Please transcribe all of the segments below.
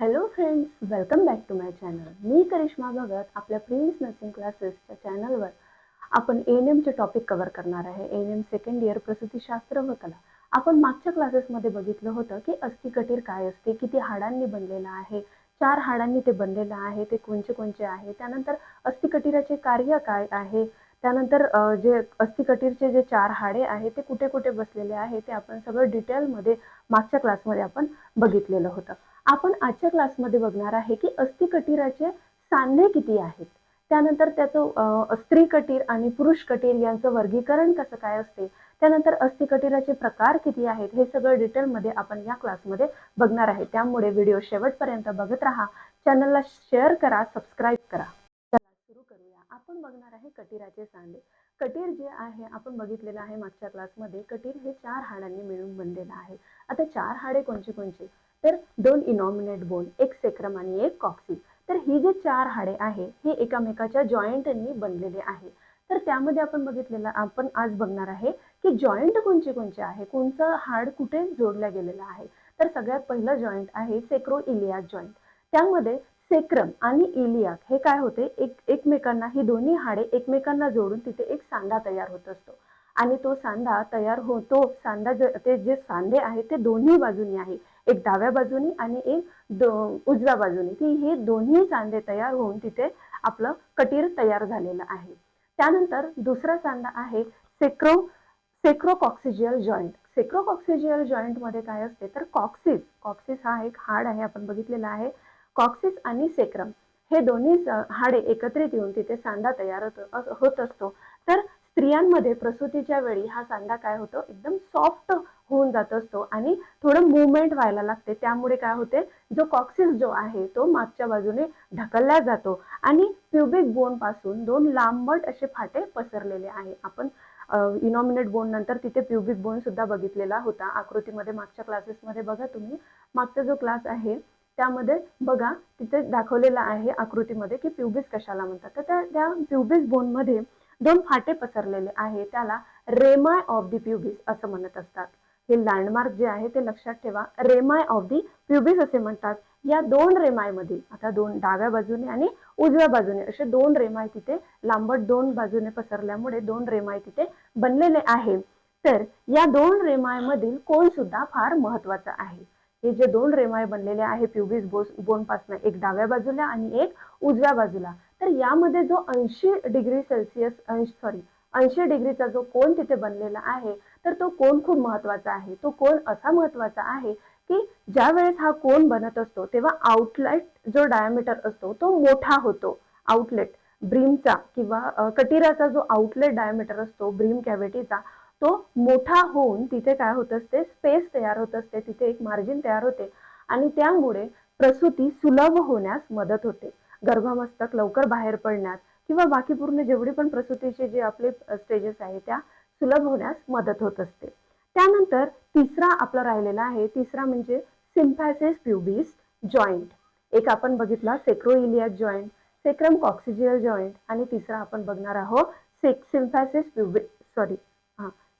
Hello friends, welcome back to my channel. मी करिश्मा भगत. आपल्या prince nursing क्लासेसच्या चॅनलवर आपण एएनएमचे टॉपिक कव्हर करणार आहे. एएनएम सेकंड इयर प्रसूतीशास्त्र व कला. आपण मागच्या क्लासेसमध्ये बघितलं होतं की अस्थिकटीर काय असते, किती हाडांनी बनलेलं आहे, 4 हाडांनी ते बनलेलं आहे, ते कोणचे कोणचे आहे, त्यानंतर अस्थिकटीराचे कार्य काय आहे, त्यानंतर जे अस्थिकटीरचे जे 4 हाडे आहे ते कुठे कुठे बसलेले आहे ते आपण सगळं डिटेलमध्ये मागच्या क्लासमध्ये आपण बघितलेलं होतं. आपण आजच्या क्लासमध्ये बघणार आहे की अस्थिकटीराचे सांधे किती आहेत, त्यानंतर त्याचं स्त्री कटीर आणि पुरुष कटीर यांचं वर्गीकरण कसं काय असते, त्यानंतर अस्थिकटीराचे प्रकार किती आहेत, हे सगळं डिटेलमध्ये आपण या क्लासमध्ये बघणार आहे. त्यामुळे व्हिडिओ शेवटपर्यंत बघत राहा. चॅनलला शेअर करा, सबस्क्राईब करा. चला सुरू करूया. आपण बघणार आहे कटीराचे सांधे. कटीर जे आहे आपण बघितलेलं आहे मागच्या क्लासमध्ये. कटीर हे 4 हाडांनी मिळून बनलेलं आहे. आता 4 हाडे कोणचे कोणचे, तर 2 इनॉमिनेट बोन, एक सेक्रम आणि एक कॉक्सिल. तर ही जे 4 हाडे आहे हे एकामेकाच्या जॉईंटनी बनलेले आहे. तर त्यामध्ये आपण बघितलेलं, आपण आज बघणार आहे की जॉईंट कोणचे कोणचे आहे, कोणचं हाड कुठे जोडलं गेलेलं आहे. तर सगळ्यात पहिलं जॉईंट आहे सेक्रोइलियाक जॉईंट. त्यामध्ये सेक्रम आणि इलियाक हे काय होते, एकमेकांना, ही दोन्ही हाडे एकमेकांना जोडून तिथे एक सांधा तयार होत असतो. आणि तो सांधा तयार होतो, ते जे सांधे आहेत ते दोन्ही बाजूनी आहे, एक डाव्या बाजूनी आणि एक उजव्या बाजूनी. हे दोन्ही सांधे तयार होऊन तिथे आपलं कटीर तयार झालेलं आहे. त्यानंतर दुसरा सांधा आहे सेक्रोकॉक्सिजियल जॉईंट. सेक्रोकॉक्सिजियल जॉईंट मध्ये काय असते, तर कॉक्सिस हा एक हाड आहे, आपण बघितलेला आहे. कॉक्सिस आणि सेक्रम हे दोन्ही हाडे एकत्रित येऊन तिथे सांधा तयार होत असतो. तर स्त्रियांमध्ये प्रसूतीच्या वेळी हा सांधा काय होतो, एकदम सॉफ्ट होऊन जात असतो आणि थोडं मूवमेंट व्हायला लागते. त्यामुळे काय होते, जो कॉक्सिस जो आहे तो मागच्या बाजूने ढकलला जातो आणि प्युबिक बोन पासून 2 लांबट असे फाटे पसरलेले आहे. आपण इनॉमिनेट बोन नंतर तिथे प्युबिक बोन सुद्धा बघितलेला होता आकृतीमध्ये. मागच्या क्लासेसमध्ये बघा तुम्ही, मागचा जो क्लास आहे त्यामध्ये बघा, तिथे दाखवलेला आहे आकृतीमध्ये की प्युबिस कशाला म्हणतात. तर त्या प्युबिस बोन मध्ये 2 फाटे पसरलेले आहे, त्याला रेमाय ऑफ द प्युबिस असं म्हणत असतात. हे लँडमार्क जे आहे ते लक्षात ठेवा, रेमाय ऑफ द प्युबिस असे म्हणतात. या 2 रेमाय मध्ये, आता 2 डाव्या बाजूने आणि उजव्या बाजूने असे 2 रेमाय तिथे लांबट 2 बाजूने पसरल्यामुळे 2 रेमाय तिथे बनलेले आहे. तर या 2 रेमाय मधील कोण सुद्धा फार महत्वाचा आहे. हे जे 2 रेमाय बनलेले आहे प्युबिस बोन पासून, एक डाव्या बाजूला आणि एक उजव्या बाजूला, तर यामध्ये जो 80 डिग्रीचा जो कोन तिथे बनलेला आहे, तर तो कोन खूप महत्वाचा आहे. तो कोन असा महत्वाचा आहे की ज्या वेळेस हा कोन बनत असतो तेव्हा आउटलेट जो डायमीटर असतो तो मोठा होतो. आउटलेट ब्रीमचा किंवा कटीराचा जो आउटलेट डायमीटर असतो ब्रीम कॅव्हिटीचा, तो मोठा होऊन तिथे काय होत असते, स्पेस तयार होत असते, तिथे एक मार्जिन तयार होते आणि त्यामुळे प्रसूती सुलभ होण्यास मदत होते. गर्भमस्तक लवकर बाहेर पडण्यात किंवा बाकी पूर्ण जेवढी पण प्रसूतीचे जे आपले स्टेजेस आहे त्या सुलभ होण्यास मदत होत असते. त्यानंतर तिसरा आपला राहिलेला आहे, तिसरा म्हणजे सिम्फॅसिस प्युबिस जॉईंट. एक आपण बघितला सेक्रोइलियाक जॉईंट, सेक्रम कॉक्सिजियल जॉईंट आणि तिसरा आपण बघणार आहोत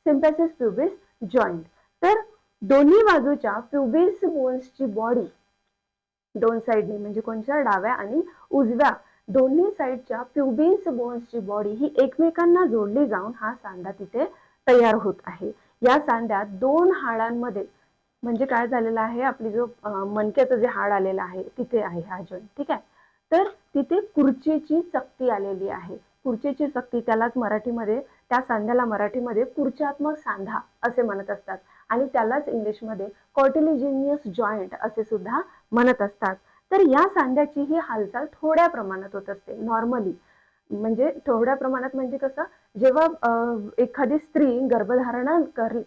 सिम्फॅसिस प्युबिस जॉईंट. तर दोन्ही बाजूच्या प्युबिस बोन्सची बॉडी दोन साइडनी, म्हणजे कोणत्या, डाव्या आणि उजव्या दोन्ही साइडच्या प्युबिस बोन्सची बॉडी ही एकमेकांना जोडली जाऊन हा सांधा तिथे तयार होत आहे. या सांध्यात 2 हाडांमध्ये, म्हणजे काय झालेलं आहे, आपली जो मणक्याचं जे हाड आलेलं आहे तिथे आहे हा जॉईंट, ठीक आहे. तर तिथे खुर्चीची चकती आलेली आहे. खुर्चीची चकती, त्यालाच मराठीमध्ये, त्या सांध्याला मराठीमध्ये खुर्च्यात्मक सांधा असे म्हणत असतात आणि त्यालाच इंग्लिशमध्ये कॉर्टिलिजिनियस जॉईंट असे सुद्धा म्हणत असतात. तर या सांध्याची ही हालचाल थोड्या प्रमाणात होत असते नॉर्मली. म्हणजे थोड्या प्रमाणात म्हणजे कसं, जेव्हा एखादी स्त्री गर्भधारणा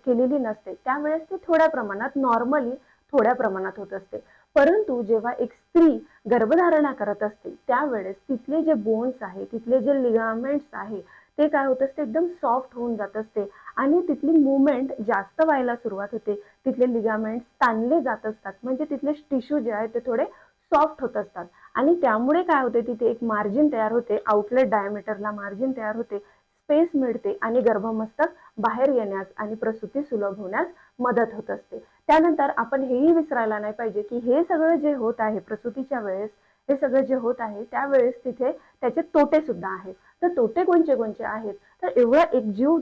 केलेली नसते त्यावेळेस ती थोड्या प्रमाणात, नॉर्मली थोड्या प्रमाणात होत असते. परंतु जेव्हा एक स्त्री गर्भधारणा करत असते त्यावेळेस तिथले जे बोन्स आहे, तिथले जे लिगामेंट्स आहे ते काय होत असते, एकदम सॉफ्ट होऊन जात असते आणि तिथली मूवमेंट जास्त व्हायला सुरुवात होते. तिथले लिगामेंट्स ताणले जात असतात, म्हणजे तिथले टिश्यू जे आहे ते थोडे सॉफ्ट होत असतात आणि त्यामुळे काय होते, तिथे एक मार्जिन तयार होते, आउटलेट डायमीटरला मार्जिन तयार होते, स्पेस मिळते आणि गर्भमस्तक बाहेर येण्यास आणि प्रसूती सुलभ होण्यास मदत होत असते. त्यानंतर आपण हेही विसरायला नाही पाहिजे की हे सगळं जे होत आहे प्रसूतीच्या वेळेस, हे सगळं जे होत आहे त्यावेळेस तिथे त्याचे तोटे सुद्धा आहेत. तर तोटे कोणते कोणते आहेत, तर एवढा एक जीव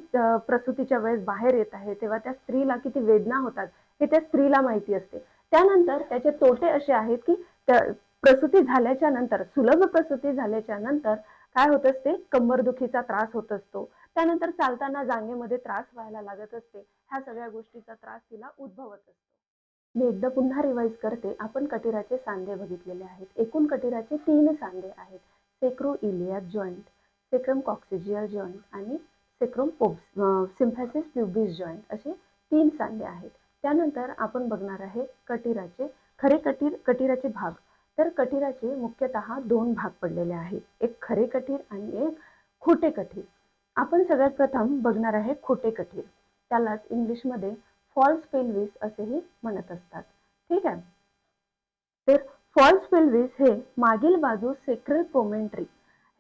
प्रसूतीच्या वेळेस बाहेर येत आहे तेव्हा त्या स्त्रीला किती वेदना होतात हे त्या स्त्रीला माहिती असते. त्यानंतर त्याचे तोटे असे आहेत की प्रसूती झाल्याच्या नंतर, सुलभ प्रसूती झाल्याच्या नंतर काय होत असते, कंबरदुखीचा त्रास होत असतो. त्यानंतर चालताना जांघेमध्ये त्रास व्हायला लागत असते. ह्या सगळ्या गोष्टीचा त्रास तिला उद्भवत असतो. मी एकदा पुन्हा रिवाइज करते. आपण कटिराचे सांधे बघितलेले आहेत. एकूण कटिराचे 3 सांधे आहेत. सेक्रोइलियाक जॉइंट, सेक्रम कॉक्सिजियल जॉइंट आणि सेक्रम सिम्फॅसिस प्युबिस जॉइंट असे 3 सांधे आहेत. त्यानंतर आपण बघणार आहे कटिराचे खरे कटिराचे भाग. तर कटिराचे मुख्यतः 2 भाग पडलेले आहेत. एक खरे कटीर आणि एक खोटे कटीर. आपण सगळ्यात प्रथम बघणार आहे खोटे कटीर. त्यालाच इंग्लिशमध्ये फॉल्स पेल्विस असेही म्हणत असतात. ठीक आहे. तर फॉल्स पेल्विस हे मागील बाजूस सेक्रल प्रोमेंट्री.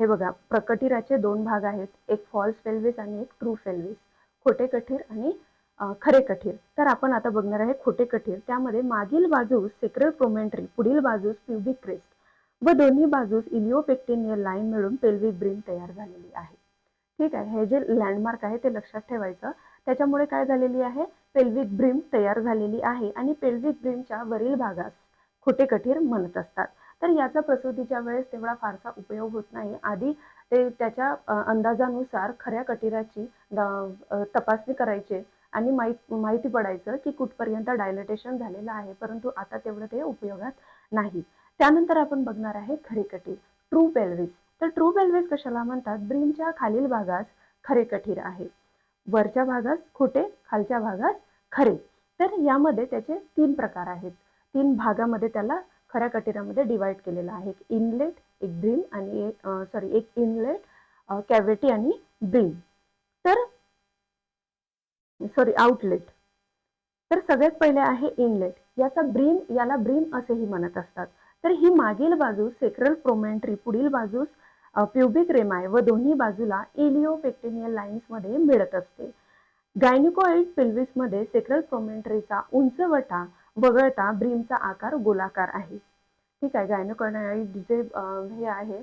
हे बघा, कटिराचे 2 भाग आहेत. एक फॉल्स पेल्विस आणि एक ट्रू पेल्विस. खोटे कठीर आणि खरे कठीर. तर आपण आता बघणार आहे खोटे कठीर. त्यामध्ये मागील बाजूस सेक्रल प्रोमेंट्री, पुढील बाजूस प्युबिक क्रेस्ट व दोन्ही बाजूस इलिओपेक्टिनियल लाईन मिळून पेल्विक ब्रिम तयार झालेली आहे. ठीक आहे. हे जे लँडमार्क आहे ते लक्षात ठेवायचं. त्याच्यामुळे काय झालेली आहे, पेल्विक ब्रिम तयार झालेली आहे आणि पेल्विक ब्रिमच्या वरील भागास खोटे कठीर म्हणत असतात. तर याचा प्रसूतीच्या वेळेस तेवढा फारसा उपयोग होत नाही. आधी ते त्याच्या अंदाजानुसार खऱ्या कटिराची तपासणी करायची आणि माहिती पडायचं की कुठपर्यंत डायलेटेशन झालेलं आहे, परंतु आता तेवढं ते उपयोगात नाही. त्यानंतर आपण बघणार आहे खरे कटीर, ट्रू पेल्विस. तर ट्रू पेल्विस कशाला म्हणतात, ब्रिमच्या खालील भागास खरे कठीर आहे, वरच्या भागास खोटे, खालच्या भागास खरे. तर यामध्ये त्याचे 3 प्रकार आहेत. 3 भागामध्ये त्याला खऱ्या कटिरामध्ये डिवाइड केलेला आहे. एक इनलेट, एक ब्रिम आणि एक इनलेट, कॅव्हिटी आणि ब्रिम. तर आउटलेट. तर सगळ्यात पहिले आहे इनलेट. याला ब्रिम असेही म्हणत असतात. तर ही मागील बाजू सेक्रल प्रोमेंट्री, पुढील बाजूस प्युबिक रेमाय व दोन्ही बाजूला इलिओपेक्टिनियल लाईन्स मध्ये मिळत असते. गायनिकोइड पेल्विसमध्ये सेक्रल प्रोमेंट्रीचा उंचवटा वगळता ब्रिमचा आकार गोलाकार आहे. ठीक आहे. गायनिकोइड जे हे आहे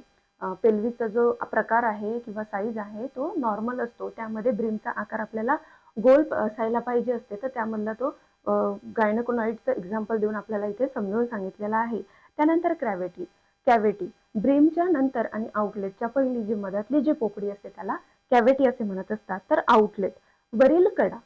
पेल्विसचा जो प्रकार आहे किंवा साईज आहे तो नॉर्मल असतो. त्यामध्ये ब्रिमचा आकार आपल्याला गोल असायला पाहिजे असते. तर त्यामधला तो गायनिकोइडचं एक्झाम्पल देऊन आपल्याला इथे समजावून सांगितलेला आहे. त्यानंतर कॅव्हिटी. ब्रिमच्या नंतर आणि आउटलेटच्या पहिली जी मधातली जी पोकळी असते त्याला कॅव्हिटी असे म्हणत असतात. तर आउटलेट, वरील कडा,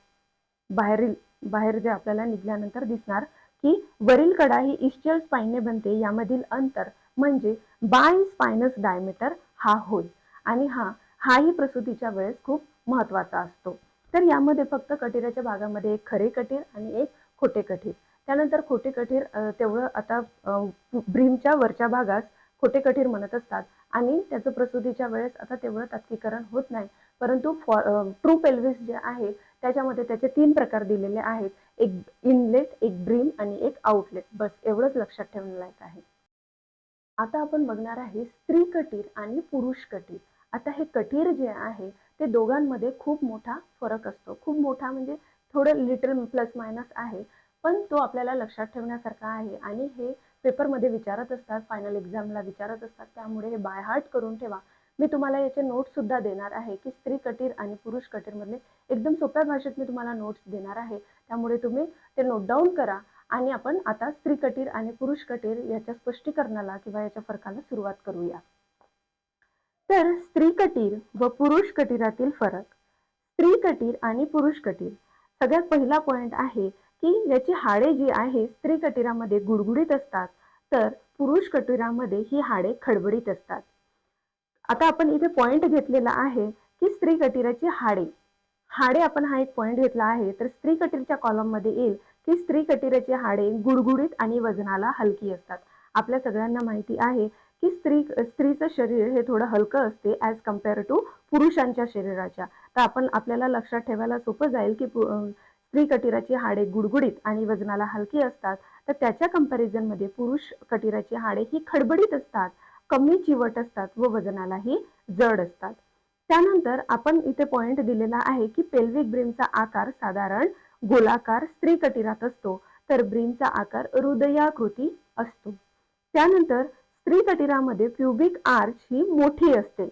बाहेर जे आपल्याला निघाल्यानंतर दिसणार की वरील कडा ही इस्चियल स्पाइनने बनते. यामधील अंतर म्हणजे बाय स्पाइनस डायमीटर हा होय. आणि हाही प्रसूतीच्या वेळेस खूप महत्वाचा असतो. तर यामध्ये फक्त कटिराच्या भागामध्ये एक खरे कटीर आणि एक खोटे कटीर. त्यानंतर खोटे कटीर तेवढं आता ब्रिमच्या वरच्या भागास खोटे कटीर म्हणत असतात आणि त्याचं प्रसूतीच्या वेळेस आता तेवढं तात्कीकरण होत नाही. परंतु ट्रू पेल्विस जे आहे त्याच्यामध्ये त्याचे 3 प्रकार दिलेले आहेत. एक इनलेट, एक ब्रिम आणि एक आउटलेट. बस एवढंच लक्षात ठेवण्यालायक आहे. आता आपण बघणार आहे स्त्री कटीर आणि पुरुष कटीर. आता हे कटीर जे आहे ते दोघांमध्ये खूप मोठा फरक असतो. खूप मोठा म्हणजे थोडं लिटल प्लस मायनस आहे, पण तो आपल्याला लक्षात ठेवण्यासारखा आहे आणि हे पेपरमध्ये विचारत असतात, फायनल एक्झामला विचारत असतात. त्यामुळे हे बाय हार्ट करून ठेवा. मी तुम्हाला याचे नोट्स सुद्धा देणार आहे की स्त्री कटीर आणि पुरुष कटीर मधले एकदम सोप्या भाषेत मी तुम्हाला नोट्स देणार आहे. त्यामुळे तुम्ही ते नोट डाऊन करा आणि आपण आता स्त्री कटीर आणि पुरुष कटीर याच्या स्पष्टीकरणाला किंवा याच्या फरकाला सुरुवात करूया. तर स्त्री कटीर व पुरुष कटीरातील फरक. स्त्री कटीर आणि पुरुष कटीर. सगळ्यात पहिला पॉइंट आहे की याची हाडे जी आहे स्त्री कटीरामध्ये गुडगुडीत असतात, तर पुरुष कटीरामध्ये ही हाडे खडबडीत असतात. आता आपण इथे पॉइंट घेतलेला आहे की स्त्री कटीराची हाडे आपण हा एक पॉइंट घेतला आहे. तर स्त्री कटीरच्या कॉलम मध्ये येईल की स्त्री कटीराची हाडे गुडगुडीत आणि वजनाला हलकी असतात. आपल्या सगळ्यांना माहिती आहे की स्त्रीचं शरीर हे थोडं हलकं असते ॲज कम्पेअर टू पुरुषांच्या शरीराच्या. तर आपल्याला लक्षात ठेवायला सोपं जाईल की स्त्री कटीराची हाडे गुडगुडीत आणि वजनाला हलकी असतात, तर त्याच्या कंपॅरिझन मध्ये पुरुष कटीराची हाडे ही खडबडीत असतात, कमी चिवट असतात व वजनालाही जड असतात. त्यानंतर आपण इथे पॉइंट दिलेला आहे की पेल्विक ब्रिमचा आकार साधारण गोलाकार स्त्री कटीरात असतो, तर ब्रीमचा आकार हृदयाकृती असतो. त्यानंतर स्त्री कटिरामध्ये प्युबिक आर्च ही मोठी असते.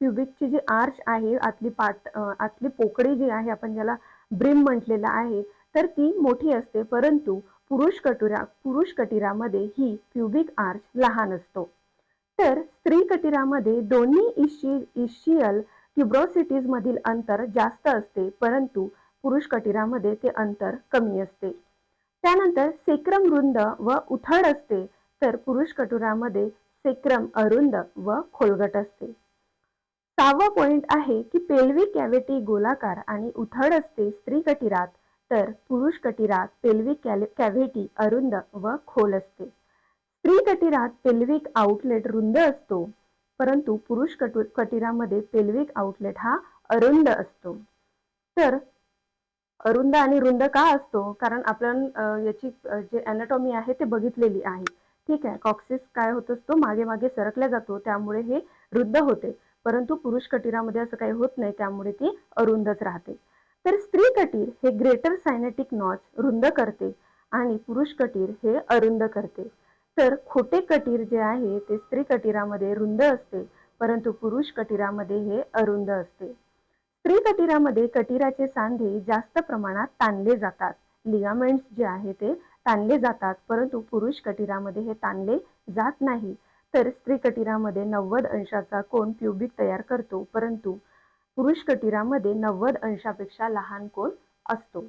प्युबिकची जी आर्च आहे, आतली पोकळी जी आहे, आपण ज्याला ब्रीम म्हटलेलं आहे, तर ती मोठी असते. परंतु पुरुष कटिरामध्ये ही प्युबिक आर्च लहान असतो. तर स्त्री कटिरामध्ये दोन्ही इशियल ट्युब्रोसिटीज मधील अंतर जास्त असते, परंतु पुरुष कटिरामध्ये ते अंतर कमी असते. त्यानंतर सेक्रम रुंद व उथळ असते, तर पुरुष कटिरामध्ये सेक्रम अरुंद व खोलगट असते. 6वा पॉइंट आहे की पेल्विक कॅव्हिटी गोलाकार आणि उथळ असते स्त्री कटिरात, तर पुरुष कटिरात पेल्विक कॅव्हिटी अरुंद व खोल असते. स्त्री कटिरात पेल्विक आउटलेट रुंद असतो, परंतु पुरुष कटिरामध्ये पेल्विक आउटलेट हा अरुंद असतो. तर अरुंद आणि रुंद का असतो? कारण आपण याची जे अॅनाटॉमी आहे ते बघितलेली आहे. ठीक आहे, कॉक्सिस काय होत असतो, मागे मागे सरकला जातो, त्यामुळे हे रुंद होते. परंतु पुरुष कटिरामध्ये असं काही होत नाही, त्यामुळे ती अरुंदच राहते. तर स्त्री कटीर हे ग्रेटर सायनेटिक नॉच रुंद करते आणि पुरुष कटीर हे अरुंद करते. तर खोटे कटीर जे आहे ते स्त्री कटिरामध्ये रुंद असते, परंतु पुरुष कटिरामध्ये हे अरुंद असते. स्त्री कटिरामध्ये कटिराचे सांधे जास्त प्रमाणात ताणले जातात. लिगामेंट्स जे आहे ते ताणले जातात, परंतु पुरुष कटिरामध्ये हे ताणले जात नाही. तर स्त्री कटिरामध्ये 90 अंशाचा कोन प्युबिक तयार करतो, परंतु पुरुष कटिरामध्ये 90 अंशापेक्षा लहान कोन असतो.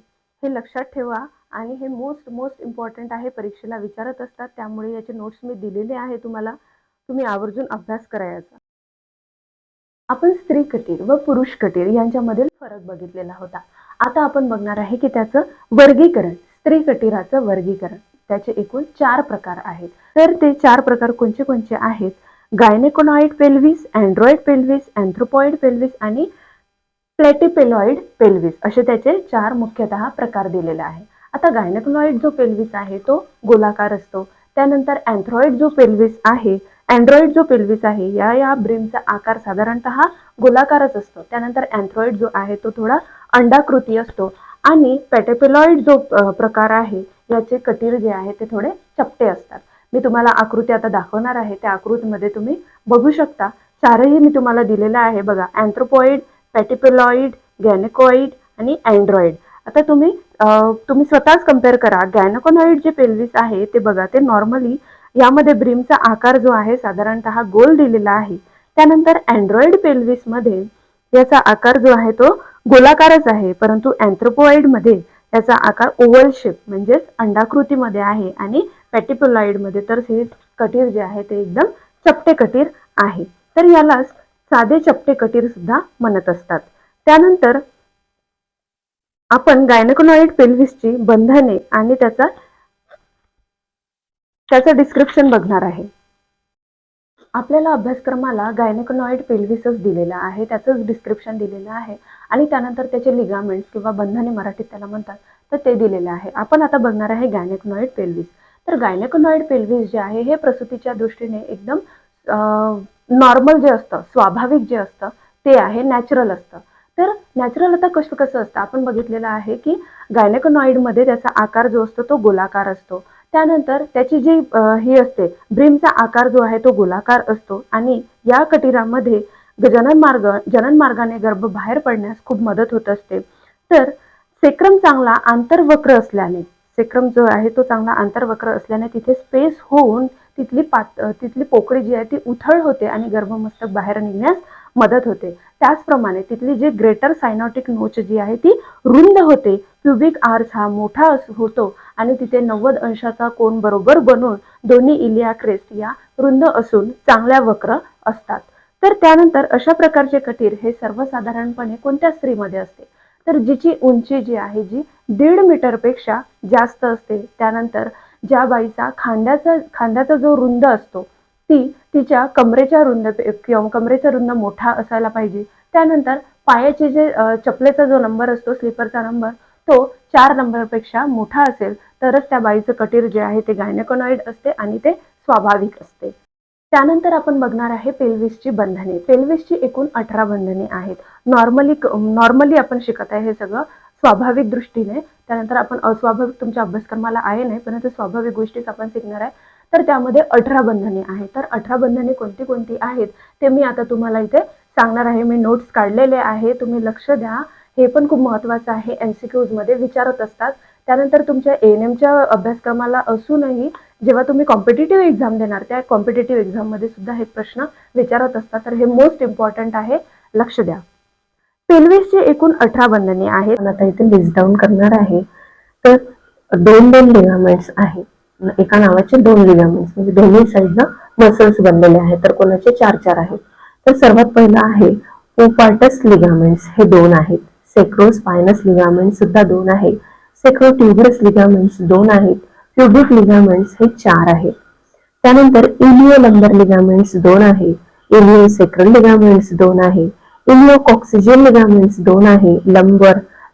हे लक्षात ठेवा आणि हे मोस्ट इम्पॉर्टंट आहे, परीक्षेला विचारत असतात, त्यामुळे याचे नोट्स मी दिलेले आहे तुम्हाला, तुम्ही आवर्जून अभ्यास करायचा. आपण स्त्री कटीर व पुरुष कटीर यांच्यामधील फरक बघितलेला होता. आता आपण बघणार आहे की त्याचं वर्गीकरण, स्त्री कटिराचं वर्गीकरण. त्याचे एकूण 4 प्रकार आहेत. तर ते 4 प्रकार कोणते कोणते आहेत? गायनेकोनॉइड पेल्विस, अँड्रॉइड पेल्विस, अँथ्रोपॉइड पेल्विस आणि प्लॅटिपेलॉइड पेल्विस असे त्याचे 4 मुख्यतः प्रकार दिलेले आहे. आता गायनेकोनॉइड जो पेल्विस आहे तो गोलाकार असतो. त्यानंतर अँथ्रॉइड जो पेल्विस आहे, अँड्रॉइड जो पेल्विस आहे, या ब्रीमचा आकार साधारणतः गोलाकारच असतो. त्यानंतर अँथ्रॉइड जो आहे तो थोडा अंडाकृती असतो आणि प्लॅटिपेलॉइड जो प्रकार आहे याचे कटीर जे आहे ते थोडे चपटे असतात. मी तुम्हाला आकृती आता दाखवणार आहे, त्या आकृतीमध्ये तुम्ही बघू शकता. 4ही मी तुम्हाला दिलेला आहे बघा, अँथ्रोपॉइड, प्लॅटिपेलॉइड, गॅनेकॉइड आणि अँड्रॉइड. आता तुम्ही स्वतःच कम्पेअर करा. गॅनेकोनॉइड जे पेल्विस आहे ते बघा, ते नॉर्मली यामध्ये ब्रीमचा आकार जो आहे साधारणतः गोल दिलेला आहे. त्यानंतर अँड्रॉइड पेल्विस मध्ये याचा आकार जो आहे तो गोलाकारच आहे, परंतु अँथ्रोपॉइड मध्ये याचा आकार ओव्हल शेप म्हणजेच अंडाकृतीमध्ये आहे आणि प्लॅटिपेलॉइड मध्ये तर हे कटीर जे आहे ते एकदम चपटे कटीर आहे. तर याला साधे चपटे कटीर सुद्धा म्हणत असतात. त्यानंतर आपण गायनेकोनॉइड पेल्विसची बंधने आणि त्याचं डिस्क्रिप्शन बघणार आहे. आपल्याला अभ्यासक्रमाला गायनेकोनॉइड पेल्विसच दिलेला आहे, त्याचंच डिस्क्रिप्शन दिलेलं आहे आणि त्यानंतर त्याचे लिगामेंट्स किंवा बंधने मराठीत त्याला म्हणतात, तर ते दिलेले आहे. आपण आता बघणार आहे गायनेकोनॉइड पेल्विस. तर गायनेकोनॉइड पेल्विस जे आहे हे प्रसूतीच्या दृष्टीने एकदम नॉर्मल जे असतं, स्वाभाविक जे असतं ते आहे, नॅचरल असतं. तर नॅचरल आता कसं असतं आपण बघितलेलं आहे की गायनेकोनॉइडमध्ये त्याचा आकार जो असतो तो गोलाकार असतो. त्यानंतर त्याची जी ही असते, ब्रीमचा आकार जो आहे तो गोलाकार असतो आणि या कटिरामध्ये जनन मार्गाने गर्भ बाहेर पडण्यास खूप मदत होत असते. तर सेक्रम चांगला आंतरवक्र असल्याने, सेक्रम जो आहे तो चांगला आंतरवक्र असल्याने तिथे स्पेस होऊन तिथली पोकळी जी आहे ती उथळ होते आणि गर्भमस्तक बाहेर निघण्यास मदत होते. त्याचप्रमाणे तिथली जी ग्रेटर सायनॉटिक नोच जी आहे ती रुंद होते, प्युबिक आर्च हा मोठा होतो आणि तिथे 90 अंशाचा कोन बरोबर बनून दोन्ही इलिया क्रेस्ट या रुंद असून चांगल्या वक्र असतात. तर त्यानंतर अशा प्रकारचे कटीर हे सर्वसाधारणपणे कोणत्या स्त्रीमध्ये असते? तर जिची उंची जी आहे जी 1.5 मीटरपेक्षा जास्त असते. त्यानंतर ज्या बाईचा खांद्याचा जो रुंद असतो तिच्या कमरेचा रुंद मोठा असायला पाहिजे. त्यानंतर पायाचे जे चपलेचा जो नंबर असतो, स्लीपरचा नंबर, तो 4 नंबरपेक्षा मोठा असेल तरच त्या बाईचं कटीर जे आहे ते गायनेकोनॉइड असते आणि ते स्वाभाविक असते. त्यानंतर आपण बघणार आहे पेल्विसची बंधने. पेल्विसची एकूण 18 बंधने आहेत. नॉर्मली आपण शिकत आहे हे सगळं स्वाभाविक दृष्टीने, त्यानंतर आपण अस्वाभाविक तुमच्या अभ्यासक्रमाला आहे नाही, परंतु स्वाभाविक गोष्टीच आपण शिकणार आहे. तर त्यामध्ये 18 बंधने आहेत. तर 18 बंधने कोणती कोणती आहेत ते मी आता तुम्हाला इथे सांगणार आहे. मी नोट्स काढलेले आहे, तुम्ही लक्ष द्या. हे पण खूप महत्त्वाचं आहे, MCQs मध्ये विचारत असतात. त्यानंतर तुमच्या ANMच्या अभ्यासक्रमाला असूनही जेव्हा तुम्ही कॉम्पिटिटिव्ह एक्झाम देणार, त्या कॉम्पिटिटिव्ह एक्झाममध्ये सुद्धा हे प्रश्न विचारत असतात. तर हे मोस्ट इम्पॉर्टंट आहे, लक्ष द्या. पेल्विसचे एकूण 18 बंधने आहेत. आता इथे लिस्ट डाऊन करणार आहे. तर 2 लिगामेंट्स आहेत. एका नावाचे 2 लिगामेंट्स, म्हणजे दोन्ही साईडला मसल्स बनलेले आहेत. तर कोणाचे 4 आहेत. तर सर्वात पहिला आहे ओपार्टस लिगामेंट्स, हे 2 आहेत. सेक्रोस्पायनस लिगामेंट्स सुद्धा 2 आहेत. सेक्रोट्युबरस लिगामेंट्स 2 आहेत. प्युबिक लिगामेंट्स हे 4 आहेत. त्यानंतर इलिओलंबर लिगामेंट्स 2 आहेत. इलिओसेक्रल लिगामेंट्स 2 आहेत. इलिओकॉक्सिजियल लिगामेंट्स 2 आहे.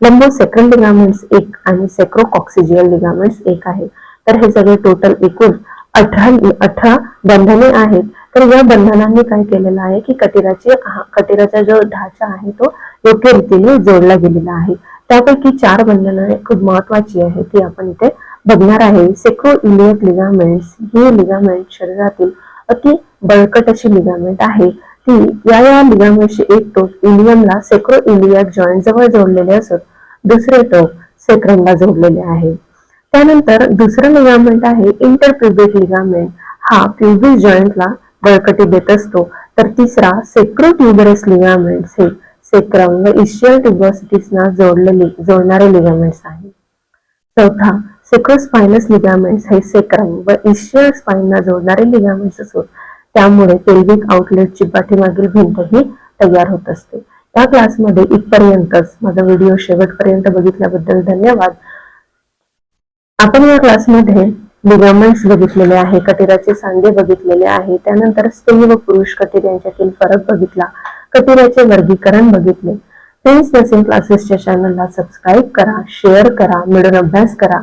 लंबोसेक्रल लिगामेंट्स 1 आणि सेक्रोकॉक्सिजियल लिगामेंट्स 1 आहे. तर हे सगळे टोटल एकूण 18 बंधने आहेत. तर या बंधनांनी काय केलेलं आहे की कटिराचा जो ढाचा आहे तो योग्य रीतीने जोडला गेलेला आहे. त्यापैकी 4 बंधनं खूप महत्वाची आहे, ती आपण इथे बघणार आहे. सेक्रोइलियक लिगामेंट्स ही लिगामेंट शरीरातील अति बळकट अशी लिगामेंट आहे. ती या लिगामेंटचे एक टोक इलियमला सेक्रोइलियक जॉईंट जवळ जोडलेले असून दुसरे टोक सेक्रमला जोडलेले आहे. त्यानंतर दुसरं लिगामेंट आहे इंटरप्युबिक लिगामेंट, हा प्युबिक जॉईंटला बळकटी देत असतो. तर तिसरा सेक्रोट्युबरस लिगामेंट्स हे सेक्रम व इशियल ट्युबोसिटीजना जोडणारे लिगामेंट्स आहे. चौथा सेक्रोस्पायनस लिगामेंट्स हे सेक्रम व इशियल स्पाइनला जोडणारे लिगामेंट्स असून त्यामुळे पेल्विक आउटलेटची पाठीमागील भिंत ही तयार होत असते. या क्लासमध्ये इथपर्यंतच. माझा व्हिडिओ शेवटपर्यंत बघितल्याबद्दल धन्यवाद. आपण या क्लासमध्ये लिगामेंट्स बघितलेले आहे, कटिराचे सांधे बघितलेले आहे, त्यानंतर स्त्री व पुरुष कटीर यांच्यातील फरक बघितला, कटिराचे वर्गीकरण बघितले. फ्रेंड्स नर्सिंग क्लासेसच्या चॅनलला सबस्क्राईब करा, शेअर करा, मिळून अभ्यास करा.